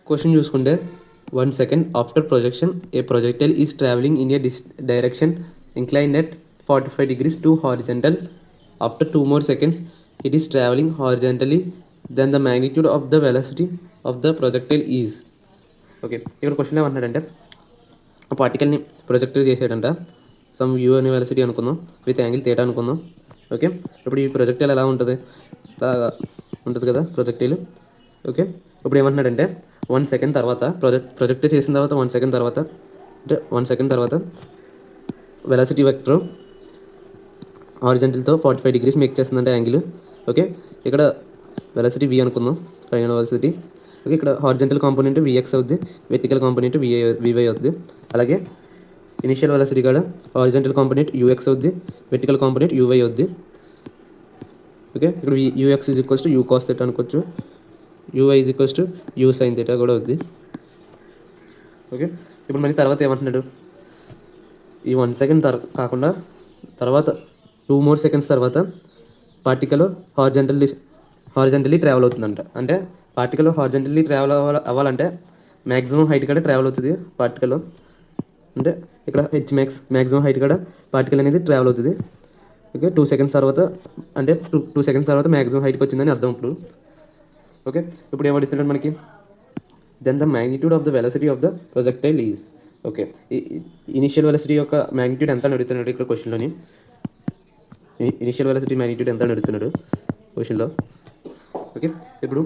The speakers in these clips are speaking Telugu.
క్వశ్చన్ చూసుకుంటే 1 second after projection a projectile is traveling in a direction inclined at 45 degrees to horizontal. After 2 more seconds it is traveling horizontally, then the magnitude of the velocity of the projectile is. Okay, ఇక్కడ క్వశ్చన్ ఏమంటున్నాడంటే ఆ పార్టికల్ని ప్రొజెక్ట్ చేసాడంట. సమ్ యూ అనే వెలాసిటీ అనుకుందాం, విత్ యాంగిల్ థీటా అనుకుందాం. ఓకే, ఇప్పుడు ఈ ప్రొజెక్టైల్ ఎలా ఉంటుంది, ఉంటుంది కదా ప్రొజెక్టైల్. ఓకే, ఇప్పుడు ఏమంటున్నాడంటే 1 second తర్వాత ప్రొజెక్ట్ చేసిన తర్వాత 1 second తర్వాత, అంటే 1 second తర్వాత వెలాసిటీ వెక్టర్ హారిజంటల్తో 45 degrees మేక్ చేస్తుందంటే యాంగిల్. ఓకే, ఇక్కడ వెలాసిటీ v అనుకుందాం, ఫైనల్ వెలాసిటీ. ఓకే, ఇక్కడ హారిజంటల్ కాంపోనెంట్ vx అవుద్ది, వెర్టికల్ కాంపోనెంట్ vy అవుద్ది. అలాగే ఇనిషియల్ వెలాసిటీ కూడా హారిజంటల్ కాంపోనెంట్ ux అవుద్ది, వెర్టికల్ కాంపోనెంట్ uy అవుద్ది. ఓకే, ఇక్కడ ux is equals to u cos theta అనుకోవచ్చు, uy is equals to u sin theta కూడా అవుద్ది. ఓకే, ఇప్పుడు మనకి తర్వాత ఏమంటున్నాడు, ఈ 1 second కాకుండా తర్వాత 2 more seconds తర్వాత పార్టికల్ హారిజంటల్లీ ట్రావెల్ అవుతుందంట. అంటే పార్టికల్ హారిజంటల్లీ ట్రావెల్ అవ్వాలంటే మ్యాక్సిమం హైట్ కూడా ట్రావెల్ అవుతుంది పార్టికల్. అంటే ఇక్కడ మ్యాక్సిమం హైట్ కూడా పార్టికల్ అనేది ట్రావెల్ అవుతుంది. ఓకే, 2 seconds తర్వాత, అంటే 2 seconds తర్వాత మ్యాక్సిమం హైట్కి వచ్చిందని అర్థం ఇప్పుడు. ఓకే, ఇప్పుడు ఏమడుగుతున్నాడు మనకి, then the magnitude of the velocity of the projectile is. Okay, initial velocity యొక్క మ్యాగ్నిట్యూడ్ ఎంత అని అడుగుతున్నాడు ఇక్కడ క్వశ్చన్లోని. ఇనిషియల్ వెలాసిటీ మ్యాగ్నిట్యూడ్ ఎంత అని అడుగుతున్నాడు క్వశ్చన్లో. ఓకే, ఇప్పుడు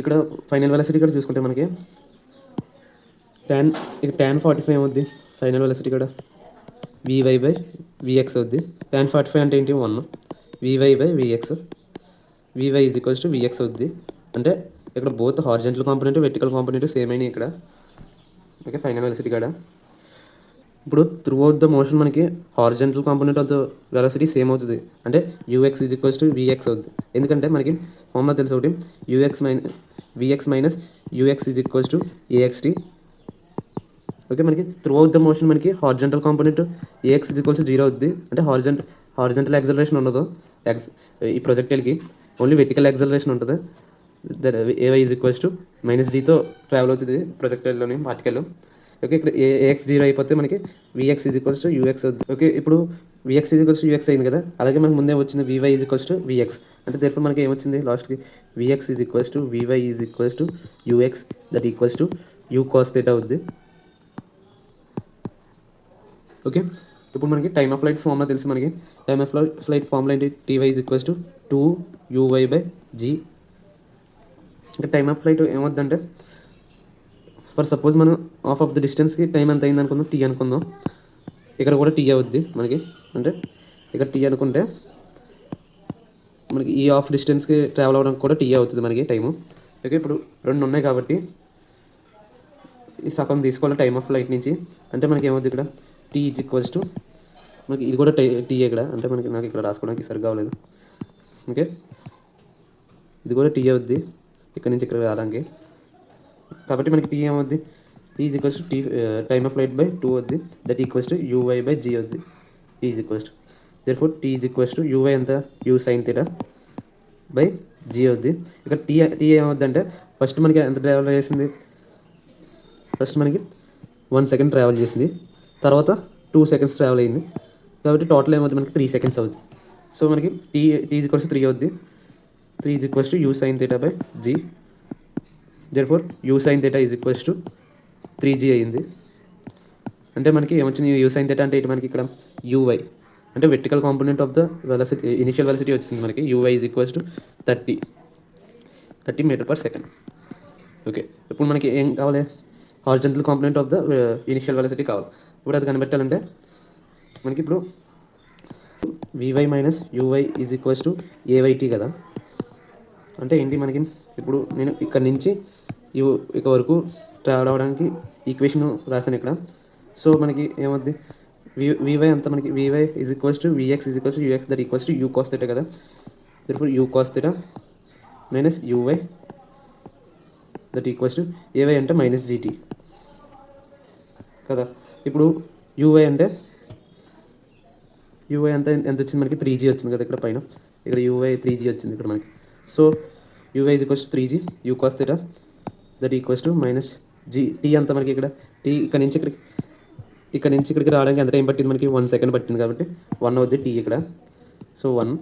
ఇక్కడ ఫైనల్ వెలాసిటీ కూడా చూసుకుంటే మనకి tan 45 అవుద్ది ఫైనల్ వెలాసిటీ కూడా, vy బై vx అవుద్ది. tan 45 అంటే ఏంటి, 1, vy by vx, vy is equals to vx అవుద్ది. అంటే ఇక్కడ both horizontal component vertical component same అయినాయి ఇక్కడ. ఓకే, ఫైనల్ వెలాసిటీ కూడా ఇప్పుడు త్రూ అవుట్ ద మోషన్ మనకి horizontal component of the velocity same అవుతుంది. అంటే ux is equals to vx అవుతుంది. ఎందుకంటే మనకి ఫార్ములా తెలుసు ఒకటి, vx minus ux is equals to axt. Okay, మనకి త్రూ అవుట్ ద మోషన్ మనకి horizontal component ax is equals to 0 అవుద్ది. అంటే హారిజంటల్ యాక్సలరేషన్ ఉండదు ఈ ప్రొజెక్టైల్కి, ఓన్లీ వెర్టికల్ యాక్సలరేషన్ ఉంటుంది. ay ఈజ్ ఈక్వల్స్ టు -gతో ట్రావెల్ అవుతుంది ప్రొజెక్టైల్లోని పార్టికల్. ఓకే, ఇక్కడ ax 0 అయిపోతే మనకి vx is equals to ux అవుతుంది. ఓకే, ఇప్పుడు vx is equals to ux అయింది కదా, అలాగే మనకి ముందే వచ్చింది vy is equals to vx. అంటే దేర్ఫోర్ మనకి ఏమొచ్చింది లాస్ట్కి, vx is equals to vy is equals to ux, that equals to u cos theta అవుద్ది. ఓకే, ఇప్పుడు మనకి టైమ్ ఆఫ్ ఫ్లైట్ ఫార్ములా తెలుసు. మనకి టైమ్ ఆఫ్ ఫ్లైట్ ఫార్ములా ఏంటి, ty is equals to 2uy by g. ఇంకా టైమ్ ఆఫ్ ఫ్లైట్ ఏమవుద్దంటే, ఫర్ సపోజ్ మనం హాఫ్ ఆఫ్ ద డిస్టెన్స్కి టైం ఎంత అయింది అనుకుందాం, టీ అనుకుందాం. ఇక్కడ కూడా టీ అవుద్ది మనకి. అంటే ఇక్కడ టీ అనుకుంటే మనకి ఈ హాఫ్ డిస్టెన్స్కి ట్రావెల్ అవ్వడానికి కూడా టీ అవుతుంది మనకి టైము. ఓకే, ఇప్పుడు 2 ఉన్నాయి కాబట్టి ఈ సగం తీసుకోవాలి టైమ్ ఆఫ్ ఫ్లైట్ నుంచి. అంటే మనకి ఏమవుతుంది ఇక్కడ, టీ ఈజ్ ఈక్వల్స్ టు, మనకి ఇది కూడా టీ ఇక్కడ, అంటే మనకి నాకు ఇక్కడ రాసుకోవడానికి సరిగ్గా అవ్వలేదు. ఓకే, ఇది కూడా టీ అవుద్ది ఇక్కడ నుంచి ఇక్కడ రావడానికి. కాబట్టి మనకి టీ ఏమవుద్ది, T is equals to time of flight by 2 అవుద్ది, that equals to uy by g అవుద్ది. T is equals to, therefore T is equals to uy ఎంత, u sin theta by g అవుద్ది. ఇక్కడ టీ ఏమవుద్ది అంటే, ఫస్ట్ మనకి ఎంత ట్రావెల్ చేసింది, ఫస్ట్ మనకి 1 second ట్రావెల్ చేసింది, తర్వాత 2 seconds ట్రావెల్ అయింది. కాబట్టి టోటల్ ఏమవుతుంది మనకి 3 seconds అవుద్ది. సో మనకి టీ ఈజ్ ఈక్వల్స్ టు 3 అవుద్ది. 3 is equals to u sin theta by g, therefore u sin theta is equals to 3g అయింది. అంటే మనకి ఏమొచ్చింది, u sin థీటా అంటే మనకి ఇక్కడ uy, అంటే vertical component of the velocity, initial velocity వచ్చింది మనకి, uy is equals to 30 metre per second. Okay, ఇప్పుడు మనకి ఏం కావాలి, horizontal component of the initial velocity కావాలి. ఇప్పుడు అది కనిపెట్టాలంటే మనకి ఇప్పుడు vy minus uy is equals to ayt కదా. అంటే ఏంటి మనకి, ఇప్పుడు నేను ఇక్కడ నుంచి ఇక్కడ వరకు ట్రావెల్ అవ్వడానికి ఈక్వేషన్ రాశాను ఇక్కడ. సో మనకి ఏమవుద్ది, vy అంతా మనకి vy is equals to vx is equals to ux, that equals to u cos theta కదా. Therefore u cos theta minus uy, that equals to ay అంటే -gt కదా. ఇప్పుడు uy అంటే ఎంత వచ్చింది మనకి, 3g వచ్చింది కదా ఇక్కడ పైన, ఇక్కడ uy 3g వచ్చింది ఇక్కడ మనకి. So u y is equals to 3g u cos theta that equals to minus g. T అంతా మనకి ఇక్కడ టీ ఇక్కడ నుంచి ఇక్కడికి రావడానికి ఎంత టైం పట్టింది మనకి 1 సెకండ్ పట్టింది కాబట్టి 1 అవుద్ది టీ ఇక్కడ. So 1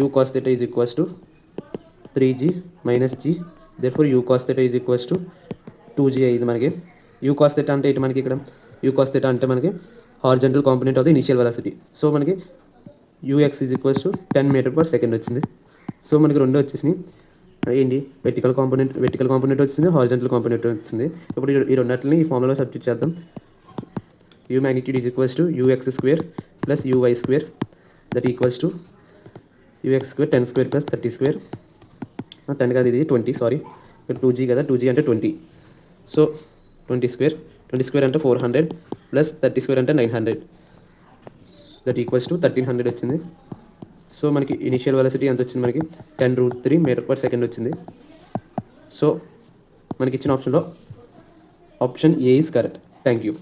u cos theta is equals to 3g minus g therefore u cos theta is equals to 2g అయ్యింది మనకి. యూ కాస్ థీటా అంటే ఏంటి మనకి ఇక్కడ యూ కాస్ థీటా అంటే మనకి horizontal component of the initial velocity. So మనకి యూఎక్స్ ఈజ్ ఈక్వల్స్ టు 10 మీటర్/సెకండ్ వచ్చింది. సో మనకి రెండు వచ్చేసినాయి ఏంటి వెర్టికల్ కాంపోనెంట్ వచ్చింది, హారిజంటల్ కాంపోనెంట్ వచ్చింది. ఇప్పుడు ఈ రెండింటిని ఈ ఫార్ములాలో సబ్స్టిట్యూట్ చేద్దాం. You magnitude is equals to UX square plus UI square that equals to UX square 10 square plus 30 square. 10 కాదు ఇది 20 సారీ, ఇక్కడ 2g కదా, 2g అంటే 20. సో 20 స్క్వేర్ అంటే 400 ప్లస్ 30 స్క్వేర్ అంటే 900 దట్ ఈక్వల్స్ టు 1300 వచ్చింది. సో మనకి ఇనిషియల్ వెలాసిటీ ఎంత వచ్చింది మనకి 10√3 మీటర్/సెకండ్ వచ్చింది. సో మనకి ఇచ్చిన ఆప్షన్లో option A is correct. Thank you.